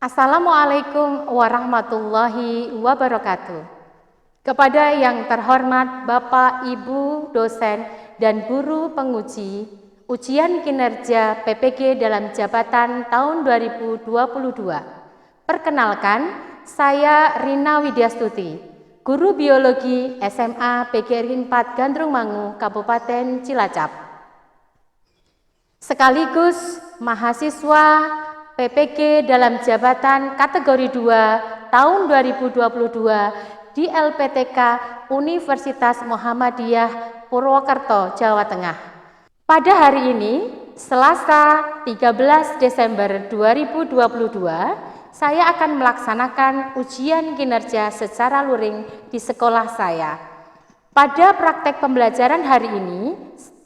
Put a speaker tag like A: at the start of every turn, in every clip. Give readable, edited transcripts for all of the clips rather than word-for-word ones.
A: Assalamualaikum warahmatullahi wabarakatuh. Kepada yang terhormat Bapak, Ibu, dosen, dan guru penguji ujian kinerja PPG dalam jabatan tahun 2022. Perkenalkan, saya Rina Widyastuti, guru biologi SMA PGRI 4 Gandrung-Mangu, Kabupaten Cilacap. Sekaligus mahasiswa PPG dalam jabatan kategori 2 tahun 2022 di LPTK Universitas Muhammadiyah Purwokerto, Jawa Tengah. Pada hari ini, Selasa 13 Desember 2022, saya akan melaksanakan ujian kinerja secara luring di sekolah saya. Pada praktek pembelajaran hari ini,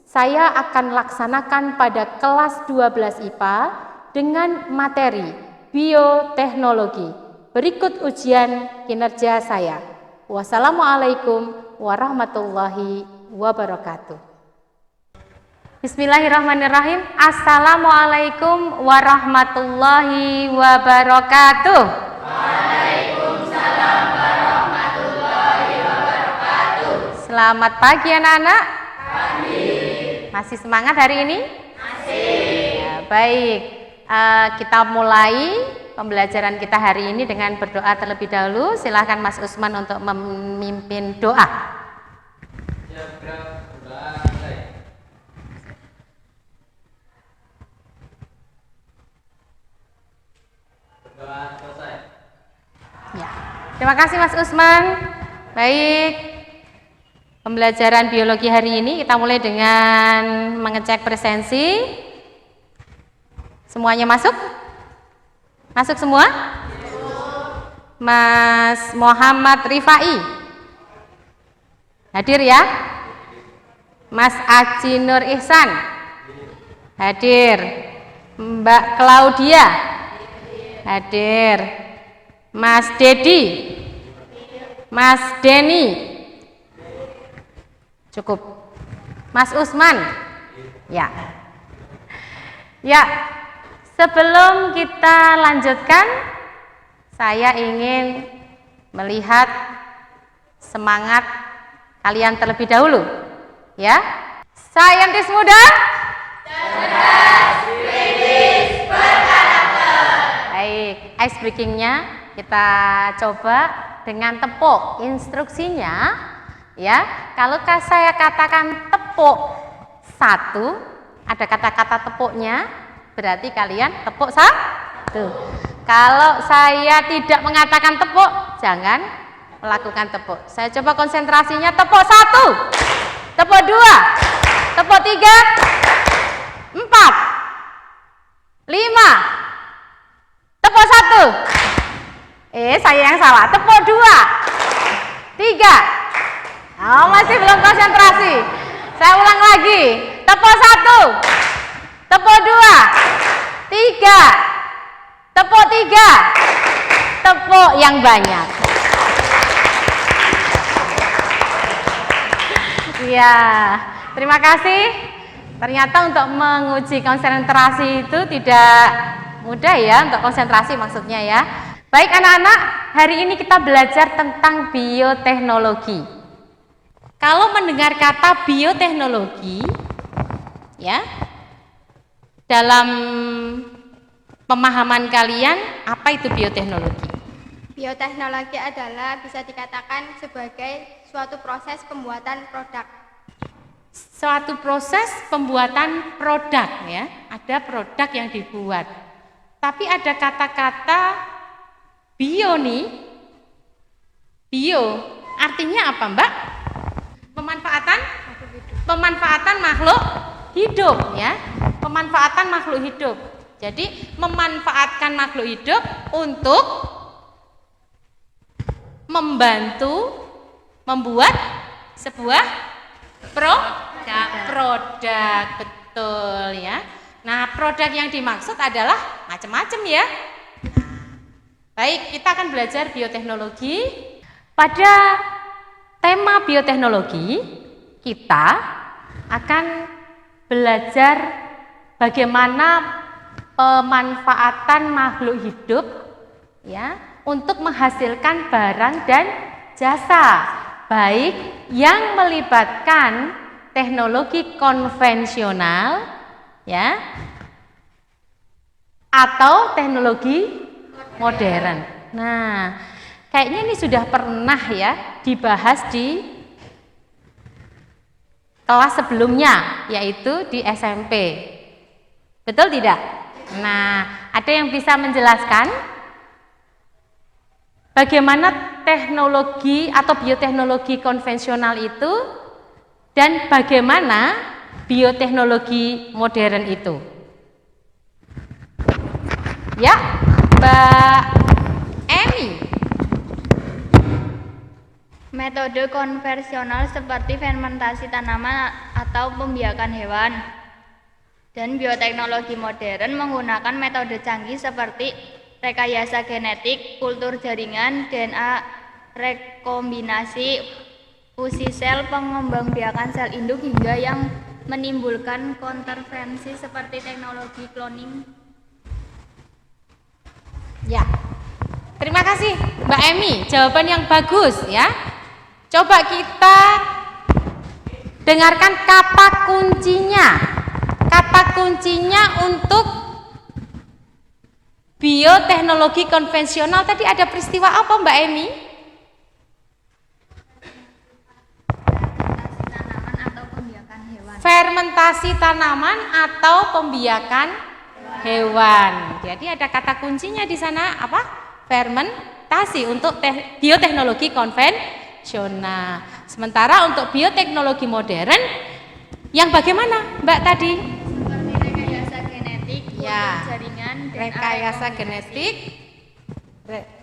A: saya akan laksanakan pada kelas 12 IPA dengan materi bioteknologi. Berikut ujian kinerja saya. Wassalamualaikum warahmatullahi wabarakatuh. Bismillahirrahmanirrahim. Assalamualaikum warahmatullahi wabarakatuh.
B: Waalaikumsalam warahmatullahi wabarakatuh.
A: Selamat pagi anak-anak.
B: Pagi.
A: Masih semangat hari ini?
B: Masih.
A: Ya, baik. Kita mulai pembelajaran kita hari ini dengan berdoa terlebih dahulu. Silahkan Mas Usman untuk memimpin doa. Ya, terima kasih Mas Usman. Baik, pembelajaran biologi hari ini kita mulai dengan mengecek presensi. Semuanya masuk? Masuk semua? Mas Muhammad Rifai hadir ya? Mas Aji Nur Ihsan hadir. Mbak Claudia hadir. Mas Dedi, Mas Denny cukup. Mas Usman ya. Ya, sebelum kita lanjutkan, saya ingin melihat semangat kalian terlebih dahulu, ya. Saintis muda,
B: cerdas, kritis, berkarakter.
A: Baik, ice breakingnya kita coba dengan tepuk. Instruksinya, ya. Kalau saya katakan tepuk satu, ada kata-kata tepuknya, berarti kalian tepuk satu. Kalau saya tidak mengatakan tepuk, jangan melakukan tepuk. Saya coba konsentrasinya. Tepuk satu, tepuk dua, tepuk tiga, empat, lima, tepuk satu. Saya yang salah. Tepuk dua, tiga. Oh, masih belum konsentrasi. Saya ulang lagi. Tepuk satu, tepuk dua, tiga, tepuk tiga, tepuk yang banyak. Ya, terima kasih. Ternyata untuk menguji konsentrasi itu tidak mudah ya, untuk konsentrasi maksudnya ya. Baik anak-anak, hari ini kita belajar tentang bioteknologi. Kalau mendengar kata bioteknologi, ya, dalam pemahaman kalian, apa itu bioteknologi?
C: Bioteknologi adalah bisa dikatakan sebagai suatu proses pembuatan produk.
A: Suatu proses pembuatan produk ya, ada produk yang dibuat. Tapi ada kata-kata bio nih. Bio artinya apa, Mbak? Pemanfaatan makhluk hidup ya. Pemanfaatan makhluk hidup. Jadi memanfaatkan makhluk hidup untuk membantu membuat sebuah produk, betul ya. Nah, produk yang dimaksud adalah macam-macam ya. Baik, kita akan belajar bioteknologi. Pada tema bioteknologi, kita akan belajar bagaimana pemanfaatan makhluk hidup ya, untuk menghasilkan barang dan jasa, baik yang melibatkan teknologi konvensional, ya, atau teknologi modern. Nah, kayaknya ini sudah pernah ya dibahas di kelas sebelumnya, yaitu di SMP. Betul tidak? Nah, ada yang bisa menjelaskan bagaimana teknologi atau bioteknologi konvensional itu dan bagaimana bioteknologi modern itu? Ya, Mbak Emi.
D: Metode konvensional seperti fermentasi tanaman atau pembiakan hewan. Dan bioteknologi modern menggunakan metode canggih seperti rekayasa genetik, kultur jaringan, DNA rekombinasi, uji sel, pengembangbiakan sel induk hingga yang menimbulkan konterferensi seperti teknologi cloning.
A: Ya, terima kasih Mbak Emi, jawaban yang bagus ya. Coba kita dengarkan kata kuncinya. Kata kuncinya untuk bioteknologi konvensional tadi ada peristiwa apa Mbak Emi? Fermentasi tanaman atau pembiakan hewan. Jadi ada kata kuncinya di sana apa? Fermentasi untuk bioteknologi konvensional. Sementara untuk bioteknologi modern yang bagaimana, Mbak tadi?
D: Seperti rekayasa genetik,
A: Ya.
D: kultur jaringan,
A: Rekayasa genetik,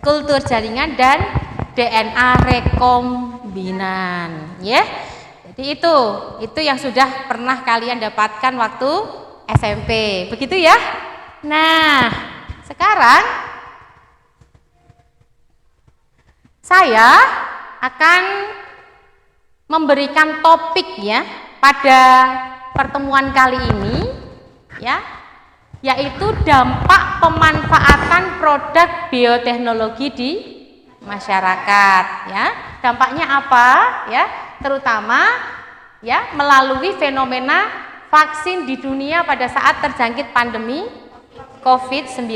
A: kultur jaringan dan DNA rekombinan, ya. Jadi itu yang sudah pernah kalian dapatkan waktu SMP, begitu ya. Nah, sekarang saya akan memberikan topik ya pada pertemuan kali ini, ya, yaitu dampak pemanfaatan produk bioteknologi di masyarakat, ya. Dampaknya apa, ya? Terutama ya melalui fenomena vaksin di dunia pada saat terjangkit pandemi COVID-19.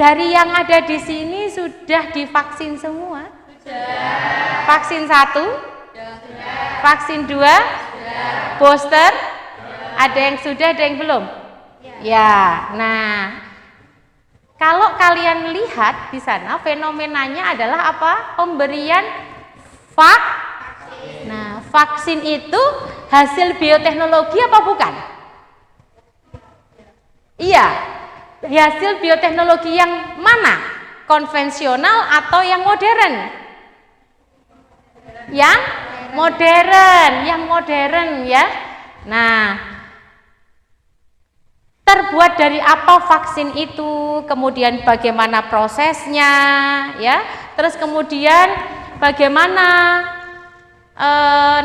A: Dari yang ada di sini sudah divaksin semua? Sudah. Vaksin 1? Sudah. Vaksin 2? Sudah. Booster? Ada yang sudah, ada yang belum? Ya. Nah, kalau kalian lihat di sana fenomenanya adalah apa? Pemberian vaksin. Nah, vaksin itu hasil bioteknologi apa bukan? Iya, hasil bioteknologi yang mana? Konvensional atau yang modern? Yang modern ya. Nah, terbuat dari apa vaksin itu? Kemudian bagaimana prosesnya, ya? Terus kemudian bagaimana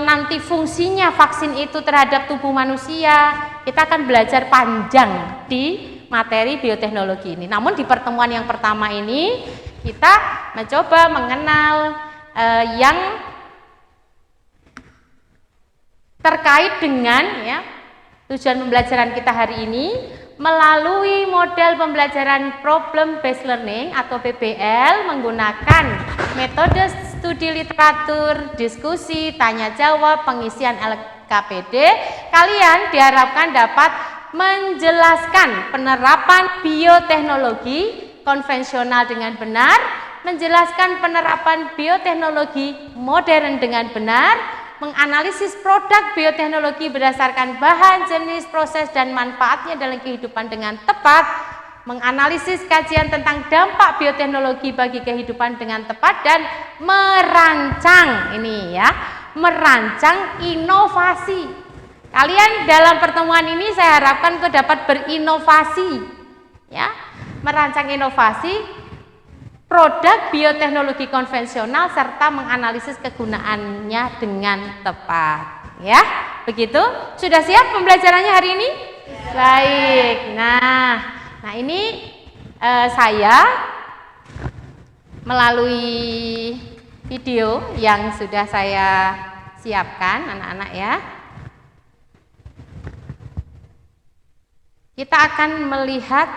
A: nanti fungsinya vaksin itu terhadap tubuh manusia. Kita akan belajar panjang di materi bioteknologi ini. Namun di pertemuan yang pertama ini kita mencoba mengenal yang terkait dengan ya tujuan pembelajaran kita hari ini melalui model pembelajaran problem based learning atau PBL menggunakan metode studi literatur, diskusi, tanya jawab, pengisian LKPD. Kalian diharapkan dapat menjelaskan penerapan bioteknologi konvensional dengan benar, menjelaskan penerapan bioteknologi modern dengan benar, menganalisis produk bioteknologi berdasarkan bahan, jenis, proses, dan manfaatnya dalam kehidupan dengan tepat, menganalisis kajian tentang dampak bioteknologi bagi kehidupan dengan tepat, dan merancang ini ya, merancang inovasi. Kalian dalam pertemuan ini saya harapkan untuk dapat berinovasi ya, merancang inovasi produk bioteknologi konvensional serta menganalisis kegunaannya dengan tepat. Ya, begitu? Sudah siap pembelajarannya hari ini? Ya. Baik. Nah ini saya melalui video yang sudah saya siapkan anak-anak ya. Kita akan melihat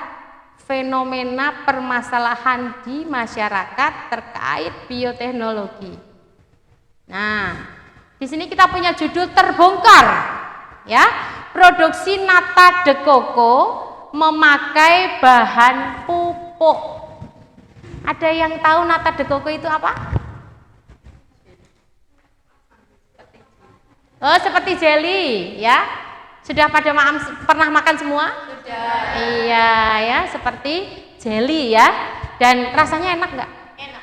A: fenomena permasalahan di masyarakat terkait bioteknologi. Nah, di sini kita punya judul terbongkar, ya. Produksi nata de coco memakai bahan pupuk. Ada yang tahu nata de coco itu apa? Oh, seperti jelly, ya. Sudah pada pernah makan semua? Sudah. Iya, ya, seperti jelly ya. Dan rasanya enak nggak? Enak.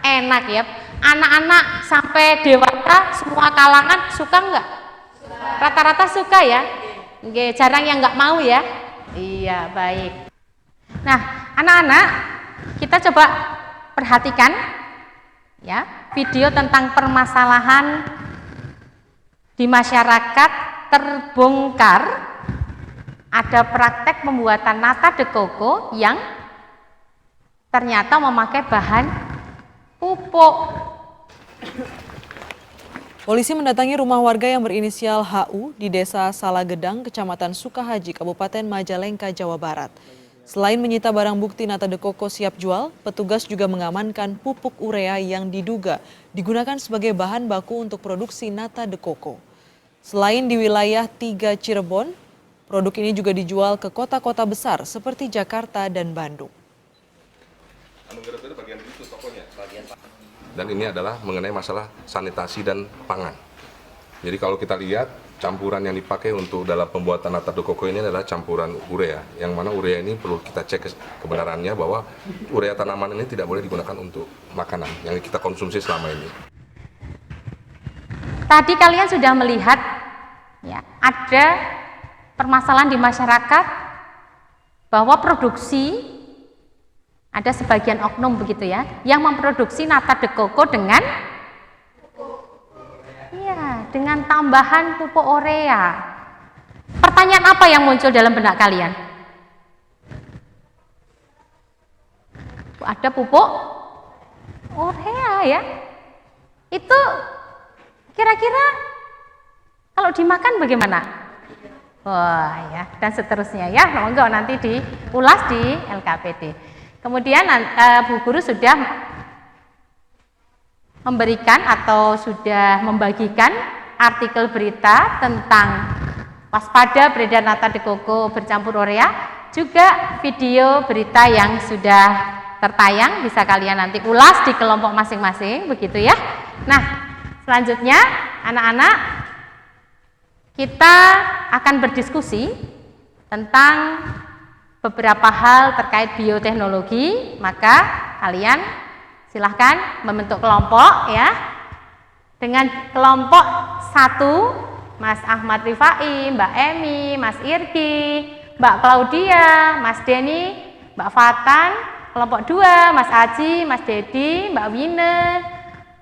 A: Enak ya. Anak-anak sampai dewasa semua kalangan suka nggak? Rata-rata suka ya. Nggak, jarang yang nggak mau ya. Iya, baik. Nah, anak-anak, kita coba perhatikan ya video tentang permasalahan di masyarakat terbongkar. Ada praktek pembuatan nata de coco yang ternyata memakai bahan pupuk.
E: Polisi mendatangi rumah warga yang berinisial HU di Desa Salagedang, Kecamatan Sukahaji, Kabupaten Majalengka, Jawa Barat. Selain menyita barang bukti nata de coco siap jual, petugas juga mengamankan pupuk urea yang diduga digunakan sebagai bahan baku untuk produksi nata de coco. Selain di wilayah 3 Cirebon, produk ini juga dijual ke kota-kota besar seperti Jakarta dan Bandung.
F: Dan ini adalah mengenai masalah sanitasi dan pangan. Jadi kalau kita lihat campuran yang dipakai untuk dalam pembuatan nata de coco ini adalah campuran urea. Yang mana urea ini perlu kita cek kebenarannya bahwa urea tanaman ini tidak boleh digunakan untuk makanan yang kita konsumsi selama ini.
A: Tadi kalian sudah melihat ya, ada permasalahan di masyarakat bahwa produksi ada sebagian oknum begitu ya yang memproduksi nata de coco dengan dengan tambahan pupuk urea. Pertanyaan apa yang muncul dalam benak kalian? Ada pupuk urea ya. Itu kira-kira kalau dimakan bagaimana? Wah ya, dan seterusnya ya. Monggo nanti diulas di LKPD. Kemudian Bu Guru sudah memberikan atau sudah membagikan artikel berita tentang waspada beredar nata de coco bercampur urea, juga video berita yang sudah tertayang, bisa kalian nanti ulas di kelompok masing-masing begitu ya. Nah, selanjutnya anak-anak, kita akan berdiskusi tentang beberapa hal terkait bioteknologi. Maka kalian silahkan membentuk kelompok ya. Dengan kelompok 1, Mas Ahmad Rifai, Mbak Emi, Mas Irgi, Mbak Claudia, Mas Denny, Mbak Fatan. Kelompok 2, Mas Aji, Mas Dedi, Mbak Wine,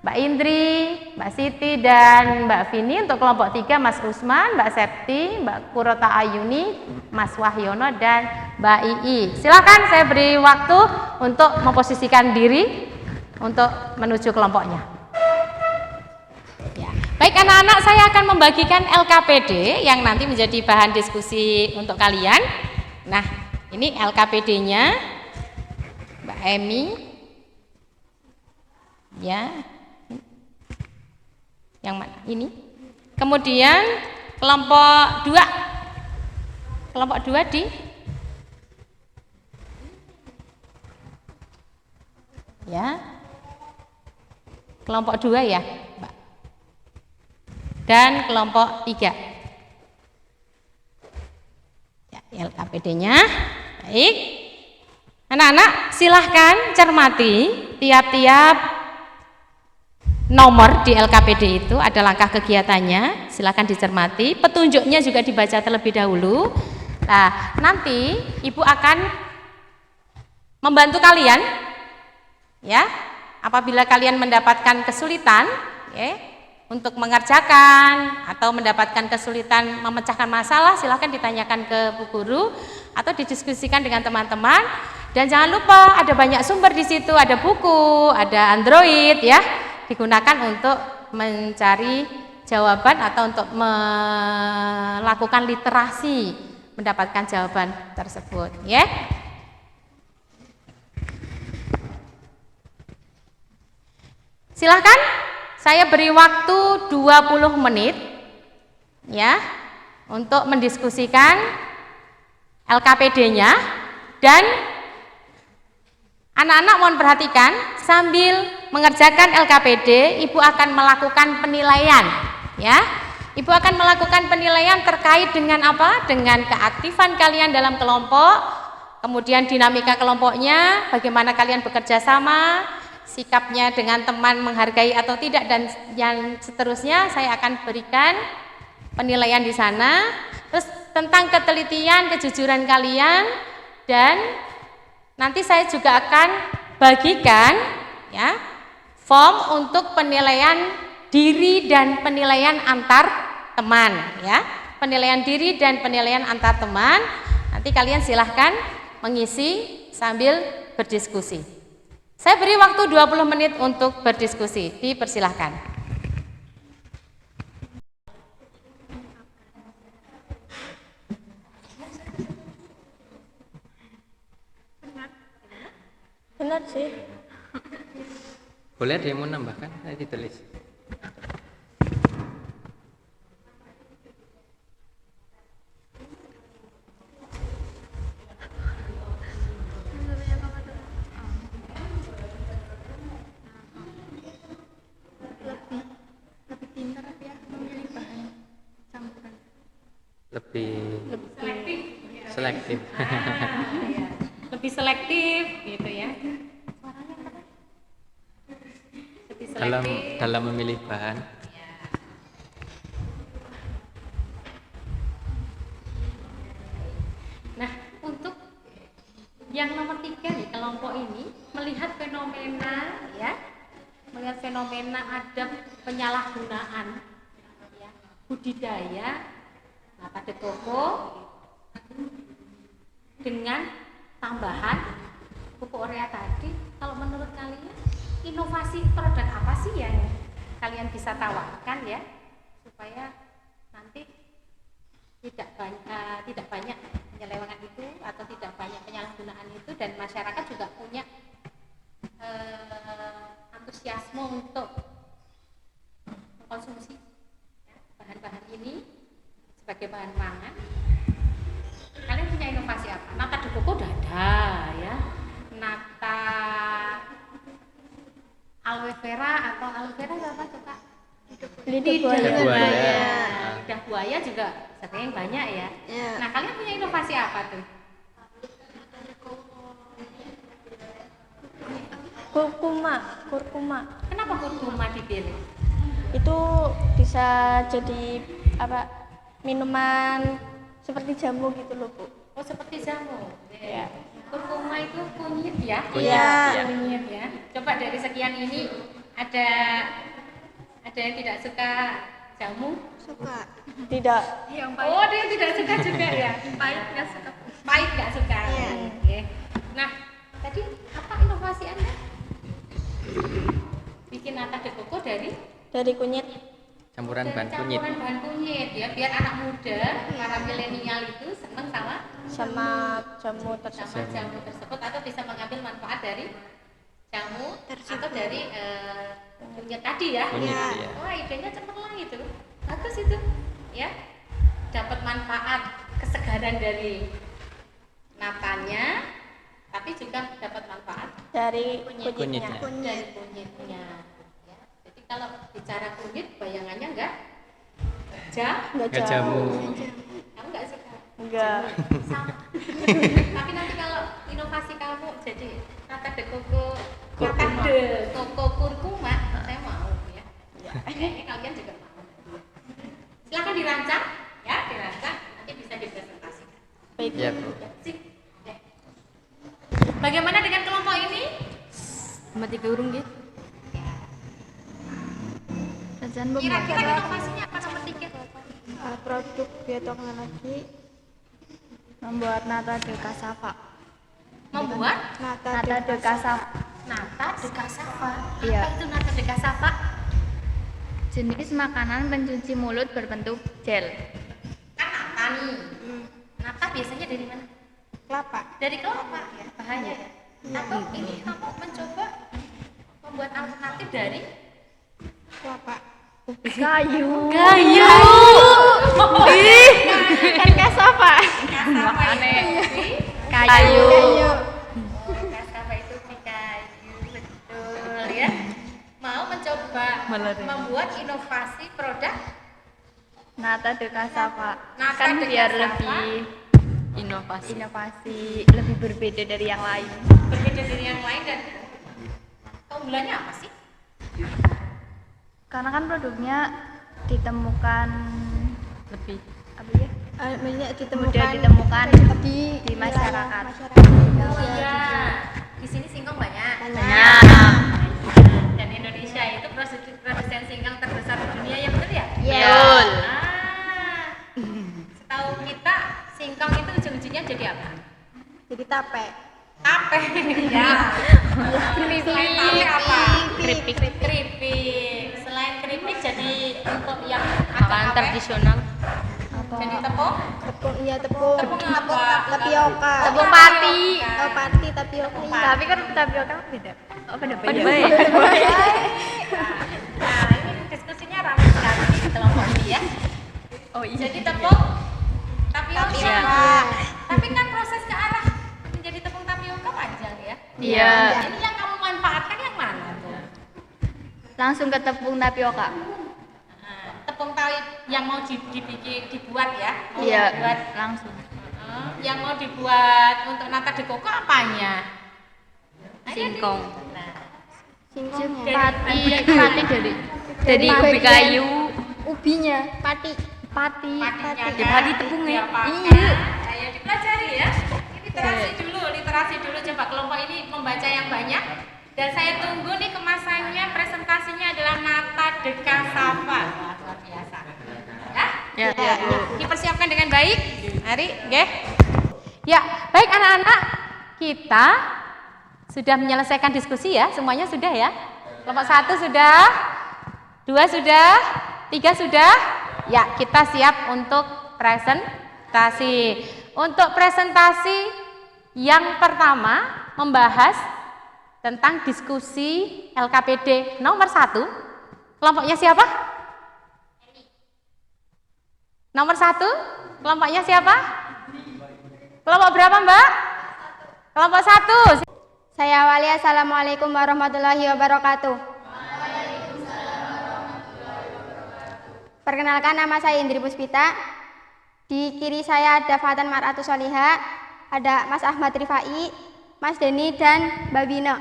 A: Mbak Indri, Mbak Siti, dan Mbak Vini. Untuk kelompok 3, Mas Usman, Mbak Septi, Mbak Kurota Ayuni, Mas Wahyono, dan Mbak Ii. Silakan saya beri waktu untuk memposisikan diri untuk menuju kelompoknya. Ya. Baik anak-anak, saya akan membagikan LKPD yang nanti menjadi bahan diskusi untuk kalian. Nah, ini LKPD-nya Mbak Emi. Ya. Yang mana? Ini. Kemudian kelompok 2. Kelompok 2 di ya. Kelompok 2 ya, Mbak. Dan kelompok 3. Ya, LKPD-nya. Baik. Anak-anak, silahkan cermati tiap-tiap nomor di LKPD itu, ada langkah kegiatannya, silakan dicermati. Petunjuknya juga dibaca terlebih dahulu. Nah, nanti Ibu akan membantu kalian ya. Apabila kalian mendapatkan kesulitan ya, untuk mengerjakan atau mendapatkan kesulitan memecahkan masalah, silakan ditanyakan ke Bu Guru atau didiskusikan dengan teman-teman. Dan jangan lupa ada banyak sumber di situ, ada buku, ada Android ya, digunakan untuk mencari jawaban atau untuk melakukan literasi mendapatkan jawaban tersebut ya. Silahkan saya beri waktu 20 menit ya untuk mendiskusikan LKPD-nya, dan anak-anak mohon perhatikan, sambil mengerjakan LKPD, Ibu akan melakukan penilaian ya. Ibu akan melakukan penilaian terkait dengan apa? Dengan keaktifan kalian dalam kelompok, kemudian dinamika kelompoknya, bagaimana kalian bekerja sama, sikapnya dengan teman menghargai atau tidak, dan yang seterusnya saya akan berikan penilaian di sana. Terus tentang ketelitian, kejujuran kalian, dan nanti saya juga akan bagikan ya form untuk penilaian diri dan penilaian antar teman ya. Penilaian diri dan penilaian antar teman. Nanti kalian silahkan mengisi sambil berdiskusi. Saya beri waktu 20 menit untuk berdiskusi. Dipersilahkan.
D: Benar sih.
G: Boleh ada yang mau nambahkan? Saya ditulis.
D: Lebih pintar ya memilih bahan campuran.
G: Lebih selektif.
A: Lebih selektif gitu ya. Lebih selektif
G: dalam memilih bahan.
A: Nah, untuk yang nomor 3 nih, kelompok ini melihat fenomena ya, melihat fenomena ada penyalahgunaan ya, budidaya nata de coco dengan tambahan pupuk urea tadi. Kalau menurut kalian inovasi produk apa sih yang kalian bisa tawarkan ya, supaya nanti tidak banyak penyelewengan itu atau tidak banyak penyalahgunaan itu, dan masyarakat juga punya antusiasme untuk mengkonsumsi ya, bahan-bahan ini sebagai bahan pangan. Kalian punya inovasi apa? Nata de coco udah ada ya, nata aloe vera atau aloe vera apa tuh Kak? Lidah buaya juga sering banyak ya. Nah, kalian punya inovasi apa tuh?
D: Kurkuma.
A: Kenapa kurkuma dipilih?
D: Itu bisa jadi apa? Minuman seperti jamu gitu loh, Bu.
A: Oh, seperti jamu.
D: Ya.
A: Kurkuma itu kunyit ya?
D: Iya.
A: Kunyit ya. Coba dari sekian ini ada yang tidak suka jamu?
C: Suka.
D: Tidak.
A: Oh, ada yang tidak suka juga ya? Pahit nggak suka. Pahit nggak suka.
C: Iya.
A: Oke. Nah, tadi apa inovasi Anda? Bikin nata de coco dari
D: kunyit.
G: Campuran bahan kunyit.
A: Campuran bahan kunyit ya, biar anak muda, para milenial itu senang
D: Sama jamu
A: tersebut, atau bisa mengambil manfaat dari jamu atau dari kunyit tadi ya.
G: Kunyit, ya.
A: Wah, idenya cemerlang itu, bagus itu ya, dapat manfaat kesegaran dari natanya, tapi juga dapat manfaat
D: dari
G: Kunyitnya.
A: dari kunyitnya ya. Jadi kalau bicara kunyit, bayangannya enggak
G: jamu.
A: Kamu enggak suka?
D: Enggak.
A: Sama. Tapi nanti kalau inovasi kamu jadi nata de coco kurkuma, saya mau ya. Kayaknya kalian juga mau. Silakan dirancang ya, nanti bisa dipresentasikan.
D: Baik.
G: Ya, Bu.
A: Sip. Oke. Bagaimana dengan kelompok ini?
D: Sama 3 urung gitu.
A: Kira-kira inovasinya apa nomor 3?
D: Produk bioteknologi membuat nata de cassava.
A: Membuat
C: Nata de cassava.
A: nata de cassava.
B: Iya.
A: Apa itu nata de cassava?
B: Jenis makanan pencuci mulut berbentuk gel.
A: Kan nata nih. Nata biasanya dari mana?
C: Kelapa.
A: Dari kelapa ya, bahaya ya. Atau ini kamu mencoba membuat alternatif dari
C: Kelapa.
B: Kayu.
A: kayu.
C: Kan cassava.
A: Cassava itu
B: Kayu.
C: Kayu.
A: cassava itu di kayu, betul ya. Mau mencoba membuat inovasi produk
B: Nata de cassava.
A: Nata
B: Kan
A: de
B: biar
A: cassava.
B: lebih
D: Inovasi.
B: lebih berbeda dari yang lain.
A: berbeda dari yang lain dan keunggulannya apa sih?
B: Karena kan produknya ditemukan
D: Lebih.
B: apa ya?
C: Banyak
B: Mudah ditemukan
C: di
B: di masyarakat.
A: Oh iya, di sini singkong banyak. Dan Indonesia itu produsen singkong terbesar di dunia, ya betul ya?
C: Iya.
B: Betul.
A: Setahu kita singkong itu ujung-ujungnya jadi apa?
C: Jadi tape.
A: Tape. Ya. Selain tape apa?
B: Keripik.
A: Keripik. Selain keripik jadi untuk yang
D: Makanan
A: apa?
D: tradisional.
A: Jadi tepung.
C: Tepung, iya tepung.
A: Tepung apa?
C: Tapioka.
B: Tepung pati.
C: Oh, pati tapioka. Iya.
B: Tapi kan tapioka beda. Oh, beda.
A: Nah, ini diskusinya ramai sekali di kelompok ini ya.
B: Oh iya.
A: Jadi tepung tapioka.
C: Tapioka.
A: Tapi kan proses ke arah menjadi tepung tapioka panjang ya.
B: Iya.
A: Ini yang kamu manfaatkan yang mana tuh?
B: Langsung ke tepung tapioka.
A: Nah, tepung tahu yang mau dibuat ya?
B: Iya.
A: Dibuat.
B: Langsung.
A: Yang mau dibuat untuk nata de coco apanya?
B: Singkong.
A: Nah,
C: Singkongnya.
B: Pati dari ubi kayu.
C: Ubinya. Pati.
A: patinya
B: Ya,
A: kan?
B: pati tepungnya.
A: Diapakan?
B: Iya.
A: Ayo dipelajari ya. Literasi dulu. Coba kelompok ini membaca yang banyak. Dan saya tunggu nih kemasannya, presentasinya adalah nata de cassava. Wah, luar biasa. Ya?
B: Ya.
A: Dipersiapkan dengan baik. Mari, nggih. Ya, baik anak-anak. Kita sudah menyelesaikan diskusi ya. Semuanya sudah ya. Kelompok 1 sudah, 2 sudah, 3 sudah. Ya, kita siap untuk presentasi. Untuk presentasi yang pertama membahas tentang diskusi LKPD nomor 1. Kelompoknya siapa? Nomor 1. Kelompoknya siapa? Kelompok berapa, Mbak? Kelompok 1.
C: Saya awali. Assalamualaikum warahmatullahi wabarakatuh. Perkenalkan, nama saya Indri Puspita. Di kiri saya ada Fatan Maratu Soliha, ada Mas Ahmad Rifai, Mas Denny, dan Mbak Bina.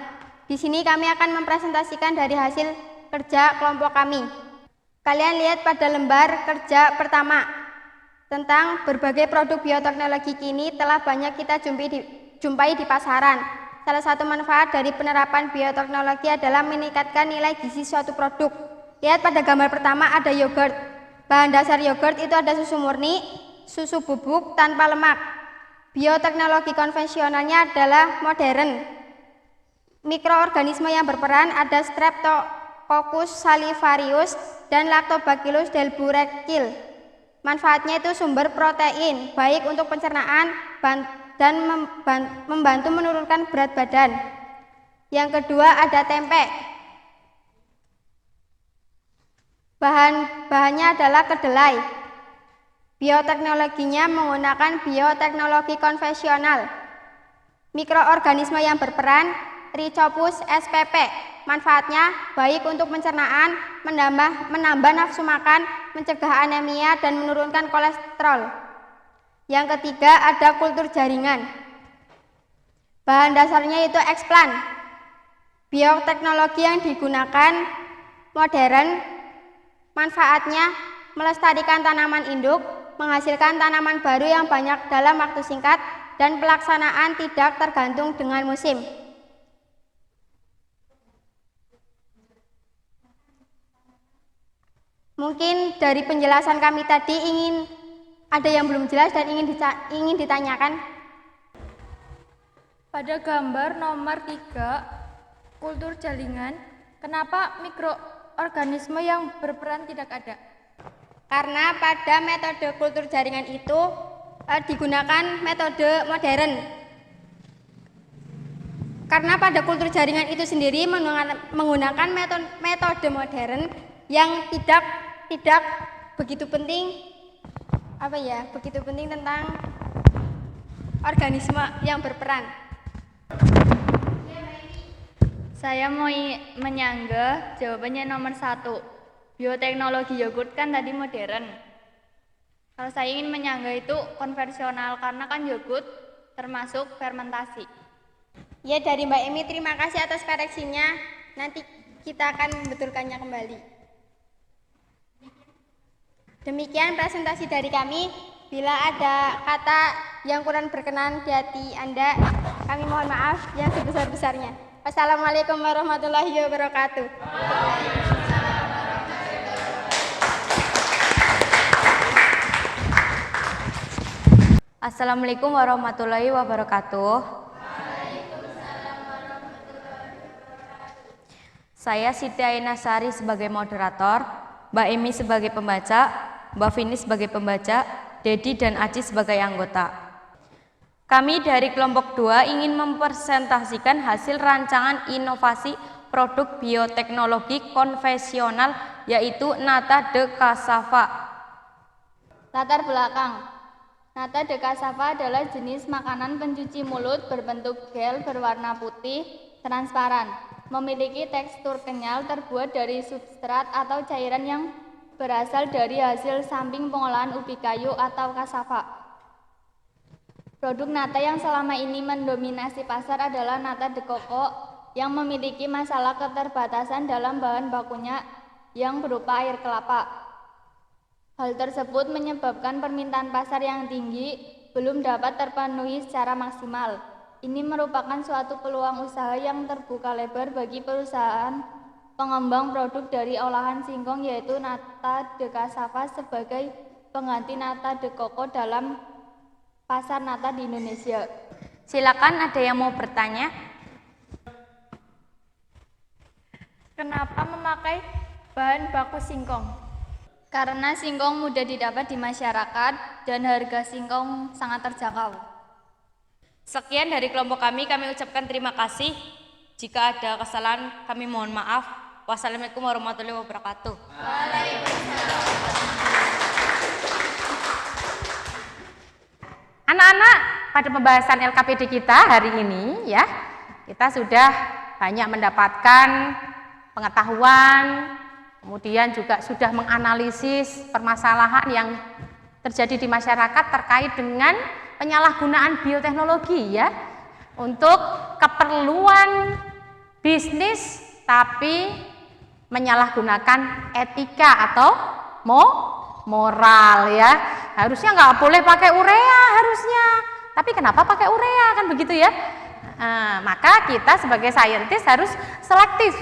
C: Di sini kami akan mempresentasikan dari hasil kerja kelompok kami. Kalian lihat pada lembar kerja pertama tentang berbagai produk bioteknologi kini telah banyak kita jumpai di pasaran. Salah satu manfaat dari penerapan bioteknologi adalah meningkatkan nilai gizi suatu produk. Lihat pada gambar pertama ada yogurt. Bahan dasar yogurt itu ada susu murni, susu bubuk tanpa lemak. Bioteknologi konvensionalnya adalah modern. Mikroorganisme yang berperan ada Streptococcus salivarius dan Lactobacillus delbrueckii. Manfaatnya itu sumber protein, baik untuk pencernaan dan membantu menurunkan berat badan. Yang kedua ada tempe. Bahannya adalah kedelai. Bioteknologinya menggunakan bioteknologi konvensional. Mikroorganisme yang berperan Rhizopus spp. Manfaatnya baik untuk pencernaan, menambah nafsu makan, mencegah anemia dan menurunkan kolesterol. Yang ketiga ada kultur jaringan. Bahan dasarnya itu eksplan. Bioteknologi yang digunakan modern. Manfaatnya melestarikan tanaman induk, menghasilkan tanaman baru yang banyak dalam waktu singkat, dan pelaksanaan tidak tergantung dengan musim. Mungkin dari penjelasan kami tadi ada yang belum jelas dan ingin ditanyakan.
H: Pada gambar nomor 3, kultur jaringan, kenapa mikroorganisme yang berperan tidak ada?
C: Karena pada metode kultur jaringan itu digunakan metode modern. Karena pada kultur jaringan itu sendiri menggunakan metode modern yang tidak begitu penting tentang organisme yang berperan.
B: Saya mau menyanggah jawabannya nomor 1. Bioteknologi yogurt kan tadi modern. Kalau saya ingin menyanggah itu konvensional karena kan yogurt termasuk fermentasi.
C: Ya, dari Mbak Emi terima kasih atas koreksinya. Nanti kita akan membetulkannya kembali. Demikian presentasi dari kami. Bila ada kata yang kurang berkenan di hati Anda, kami mohon maaf yang sebesar-besarnya. Wassalamualaikum warahmatullahi wabarakatuh.
B: Assalamualaikum warahmatullahi wabarakatuh. Saya Siti Ainasari sebagai moderator, Mbak Emi sebagai pembaca, Mbak Vini sebagai pembaca, Dedi dan Aci sebagai anggota. Kami dari kelompok 2 ingin mempresentasikan hasil rancangan inovasi produk bioteknologi konvensional yaitu nata de cassava.
C: Latar belakang.
B: Nata de cassava adalah jenis makanan pencuci mulut berbentuk gel berwarna putih transparan, memiliki tekstur kenyal, terbuat dari substrat atau cairan yang berasal dari hasil samping pengolahan ubi kayu atau cassava. Produk nata yang selama ini mendominasi pasar adalah nata de coco yang memiliki masalah keterbatasan dalam bahan bakunya yang berupa air kelapa. Hal tersebut menyebabkan permintaan pasar yang tinggi belum dapat terpenuhi secara maksimal. Ini merupakan suatu peluang usaha yang terbuka lebar bagi perusahaan pengembang produk dari olahan singkong yaitu nata de cassava sebagai pengganti nata de coco dalam pasar nata di Indonesia. Silakan ada yang mau bertanya?
H: Kenapa memakai bahan baku singkong?
B: Karena singkong mudah didapat di masyarakat dan harga singkong sangat terjangkau. Sekian dari kelompok kami ucapkan terima kasih. Jika ada kesalahan kami mohon maaf. Wassalamualaikum warahmatullahi wabarakatuh.
A: Anak-anak, pada pembahasan LKPD kita hari ini ya, kita sudah banyak mendapatkan pengetahuan, kemudian juga sudah menganalisis permasalahan yang terjadi di masyarakat terkait dengan penyalahgunaan bioteknologi ya, untuk keperluan bisnis tapi menyalahgunakan etika atau moral ya. Harusnya nggak boleh pakai urea harusnya, tapi kenapa pakai urea kan begitu ya. Maka kita sebagai saintis harus selektif,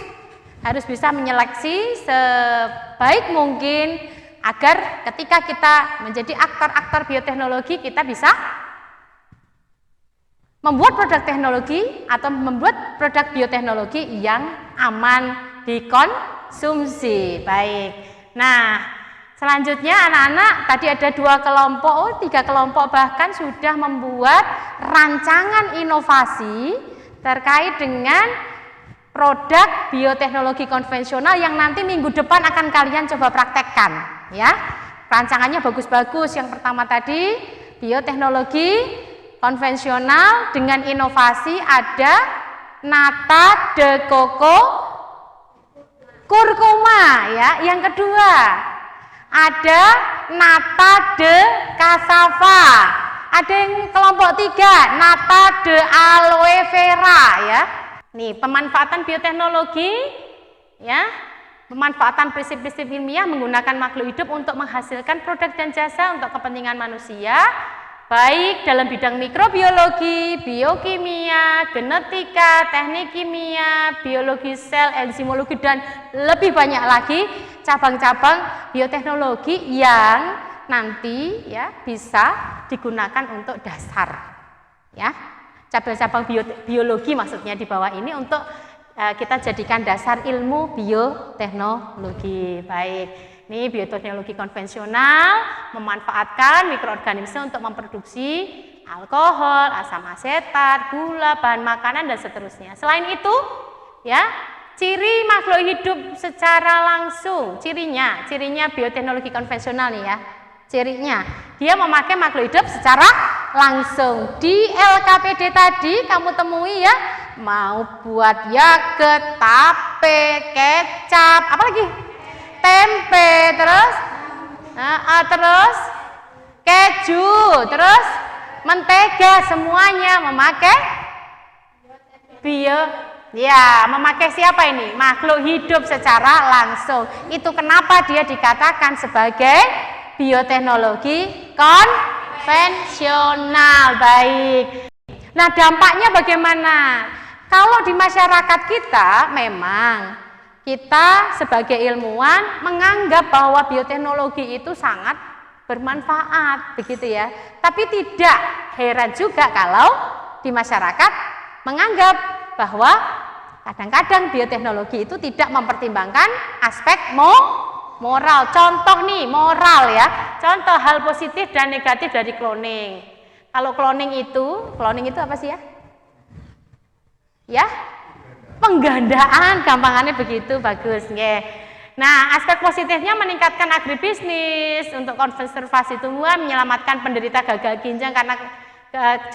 A: harus bisa menyeleksi sebaik mungkin agar ketika kita menjadi aktor-aktor bioteknologi kita bisa membuat produk teknologi atau membuat produk bioteknologi yang aman dikonsumsi. Baik. Nah, selanjutnya anak-anak tadi ada 2 kelompok, 3 kelompok bahkan sudah membuat rancangan inovasi terkait dengan produk bioteknologi konvensional yang nanti minggu depan akan kalian coba praktekkan ya. Rancangannya bagus-bagus. Yang pertama tadi bioteknologi konvensional dengan inovasi ada nata de coco kurkuma ya. Yang kedua ada nata de cassava. Ada yang kelompok 3 nata de aloe vera ya. Nih, pemanfaatan bioteknologi ya, pemanfaatan prinsip-prinsip ilmiah menggunakan makhluk hidup untuk menghasilkan produk dan jasa untuk kepentingan manusia, baik dalam bidang mikrobiologi, biokimia, genetika, teknik kimia, biologi sel, enzimologi dan lebih banyak lagi cabang-cabang bioteknologi yang nanti ya bisa digunakan untuk dasar ya. cabang-cabang biologi maksudnya di bawah ini untuk kita jadikan dasar ilmu bioteknologi. Baik, ini bioteknologi konvensional memanfaatkan mikroorganisme untuk memproduksi alkohol, asam asetat, gula, bahan makanan dan seterusnya. Selain itu, ya, ciri makhluk hidup secara langsung, cirinya bioteknologi konvensional nih ya. Cirinya, dia memakai makhluk hidup secara langsung. Di LKPD tadi kamu temui ya, mau buat yogurt, tape, kecap, apa lagi? Tempe, terus keju, terus mentega, semuanya memakai memakai siapa ini? Makhluk hidup secara langsung. Itu kenapa dia dikatakan sebagai bioteknologi konvensional. Baik. Nah, dampaknya bagaimana? Kalau di masyarakat kita memang kita sebagai ilmuwan menganggap bahwa bioteknologi itu sangat bermanfaat, begitu ya. Tapi tidak heran juga kalau di masyarakat menganggap bahwa kadang-kadang bioteknologi itu tidak mempertimbangkan aspek moral. Contoh nih, moral ya. Contoh hal positif dan negatif dari cloning. Kalau cloning itu apa sih ya? Ya? Penggandaan, gampangannya begitu, bagus nggih. Nah, aspek positifnya meningkatkan agribisnis untuk konservasi tumbuhan, menyelamatkan penderita gagal ginjal karena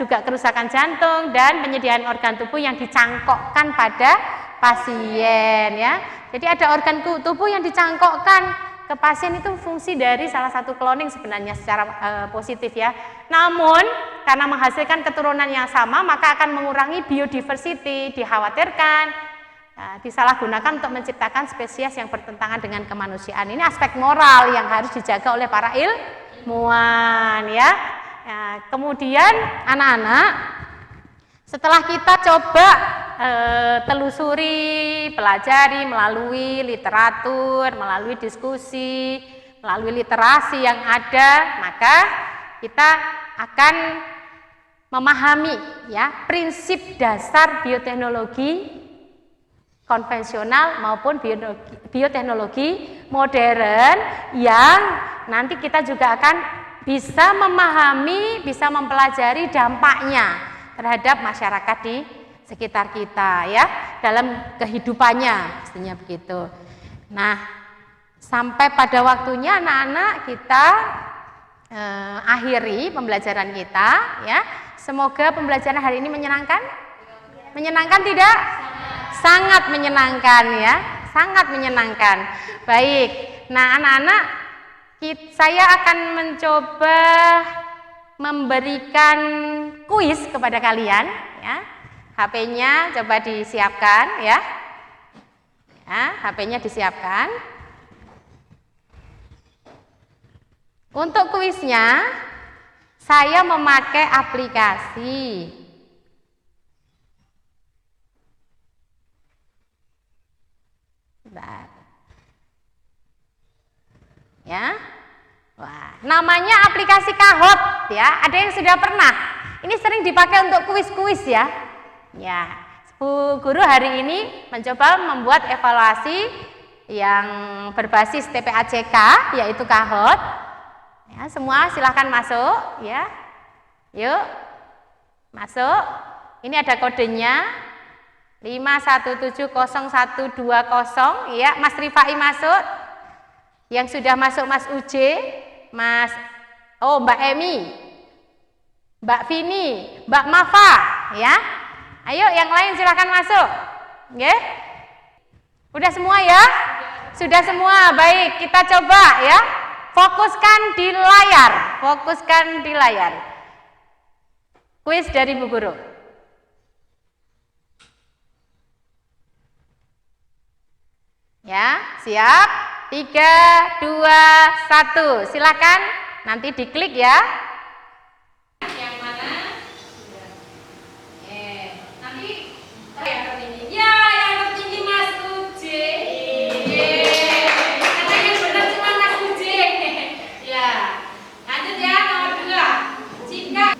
A: juga kerusakan jantung dan penyediaan organ tubuh yang dicangkokkan pada pasien ya. Jadi ada organ tubuh yang dicangkokkan ke pasien, itu fungsi dari salah satu cloning sebenarnya secara positif ya. Namun karena menghasilkan keturunan yang sama maka akan mengurangi biodiversity, dikhawatirkan disalahgunakan untuk menciptakan spesies yang bertentangan dengan kemanusiaan. Ini aspek moral yang harus dijaga oleh para ilmuwan ya. Nah, kemudian anak-anak, setelah kita coba telusuri, pelajari melalui literatur, melalui diskusi, melalui literasi yang ada, maka kita akan memahami ya prinsip dasar bioteknologi konvensional maupun bioteknologi modern yang nanti kita juga akan bisa memahami, bisa mempelajari dampaknya terhadap masyarakat di sekitar kita ya, dalam kehidupannya, pastinya begitu. Nah, sampai pada waktunya anak-anak kita akhiri pembelajaran kita ya. Semoga pembelajaran hari ini menyenangkan. Menyenangkan tidak? Sangat menyenangkan ya, sangat menyenangkan. Baik. Nah, anak-anak, saya akan mencoba memberikan kuis kepada kalian ya. HP-nya coba disiapkan ya. Ya, HP-nya disiapkan. Untuk kuisnya saya memakai aplikasi. Bentar. Ya. Wah, namanya aplikasi Kahoot ya. Ada yang sudah pernah? Ini sering dipakai untuk kuis-kuis ya. Ya, Bu Guru hari ini mencoba membuat evaluasi yang berbasis TPACK yaitu Kahoot. Ya, semua silahkan masuk ya. Yuk. Masuk. Ini ada kodenya 5170120 ya. Mas Rifai masuk. Yang sudah masuk Mas Uje, Mbak Emi, Mbak Vini, Mbak Mafa, ya. Ayo yang lain silakan masuk. Oke? Udah semua ya? Sudah semua. Baik, kita coba ya. Fokuskan di layar, fokuskan di layar. Kuis dari Bu Guru. Ya, siap? 3, 2, 1, silakan nanti diklik ya. Yang mana? Nanti yang tertinggi. Ya, yang tertinggi Mas Uje. Karena yang benar cuma Mas Uje. Ya, lanjut ya nomor 2. Jika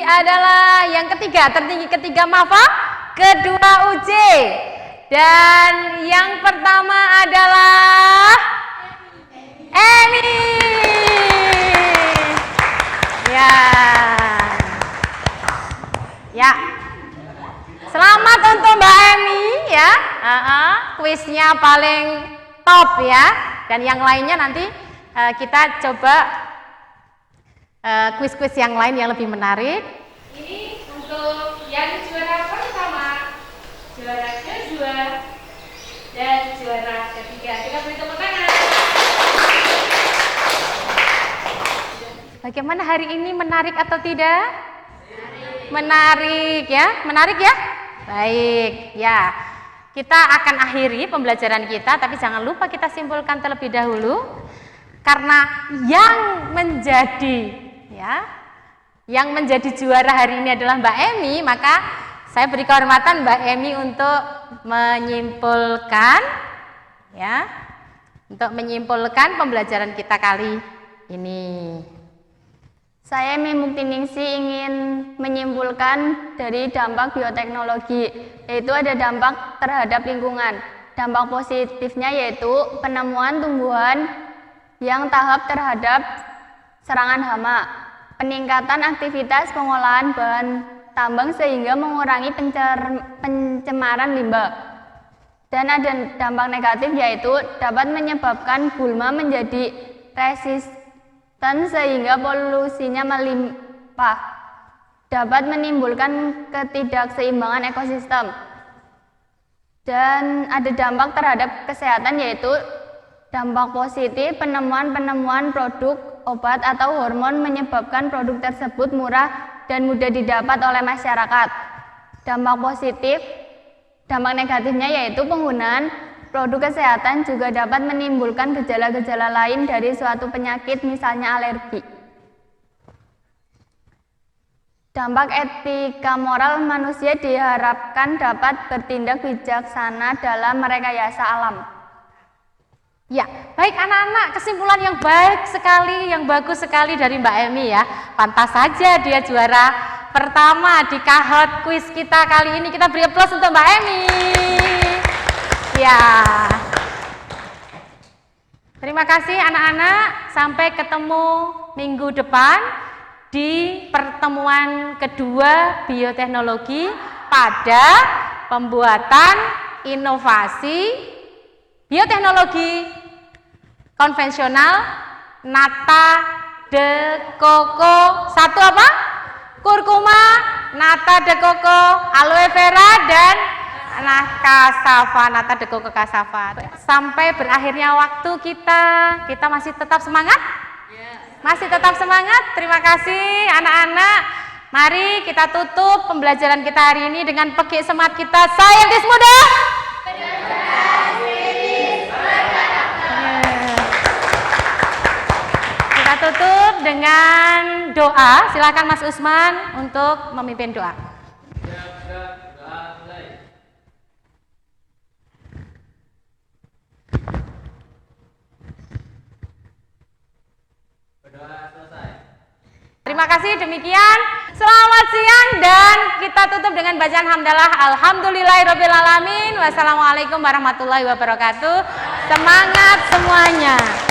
A: adalah yang ketiga, tertinggi ketiga MAFA, kedua UJ. Dan yang pertama adalah Emi. Ya. Ya. Selamat untuk Mbak Emi ya. Kuisnya paling top ya. Dan yang lainnya nanti kita coba kuis-kuis yang lain yang lebih menarik. Ini untuk yang juara pertama, juara kedua, dan juara ketiga. Kita beri tepuk tangan. Bagaimana hari ini, menarik atau tidak? Menarik ya, menarik ya? Baik ya. Kita akan akhiri pembelajaran kita, tapi jangan lupa kita simpulkan terlebih dahulu. Karena yang menjadi juara hari ini adalah Mbak Emi, maka saya beri kehormatan Mbak Emi untuk menyimpulkan ya, untuk menyimpulkan pembelajaran kita kali ini.
B: Saya Emi Muktiningsi ingin menyimpulkan dari dampak bioteknologi, yaitu ada dampak terhadap lingkungan. Dampak positifnya yaitu penemuan tumbuhan yang tahap terhadap serangan hama, peningkatan aktivitas pengolahan bahan tambang sehingga mengurangi pencemaran limbah. Dan ada dampak negatif yaitu dapat menyebabkan gulma menjadi resisten sehingga polusinya melimpah, dapat menimbulkan ketidakseimbangan ekosistem. Dan ada dampak terhadap kesehatan yaitu dampak positif, penemuan produk obat atau hormon menyebabkan produk tersebut murah dan mudah didapat oleh masyarakat. Dampak positif, dampak negatifnya yaitu penggunaan produk kesehatan juga dapat menimbulkan gejala-gejala lain dari suatu penyakit, misalnya alergi. Dampak etika moral, manusia diharapkan dapat bertindak bijaksana dalam merekayasa alam.
A: Ya, baik anak-anak, kesimpulan yang baik sekali, yang bagus sekali dari Mbak Emi ya. Pantas saja dia juara pertama di Kahot kuis kita kali ini. Kita beri aplaus untuk Mbak Emi. Ya. Terima kasih anak-anak, sampai ketemu minggu depan di pertemuan kedua bioteknologi pada pembuatan inovasi bioteknologi konvensional nata de coco. Satu apa? Kurkuma, nata de coco, aloe vera, dan cassava, nata de coco cassava. Sampai berakhirnya waktu kita masih tetap semangat? Masih tetap semangat? Terima kasih anak-anak. Mari kita tutup pembelajaran kita hari ini dengan pekik semangat kita, saintis muda. Kita tutup dengan doa. Silakan Mas Usman untuk memimpin doa. Terima kasih, demikian. Selamat siang dan kita tutup dengan bacaan hamdalah. Alhamdulillahirobbilalamin. Wassalamualaikum warahmatullahi wabarakatuh. Semangat semuanya.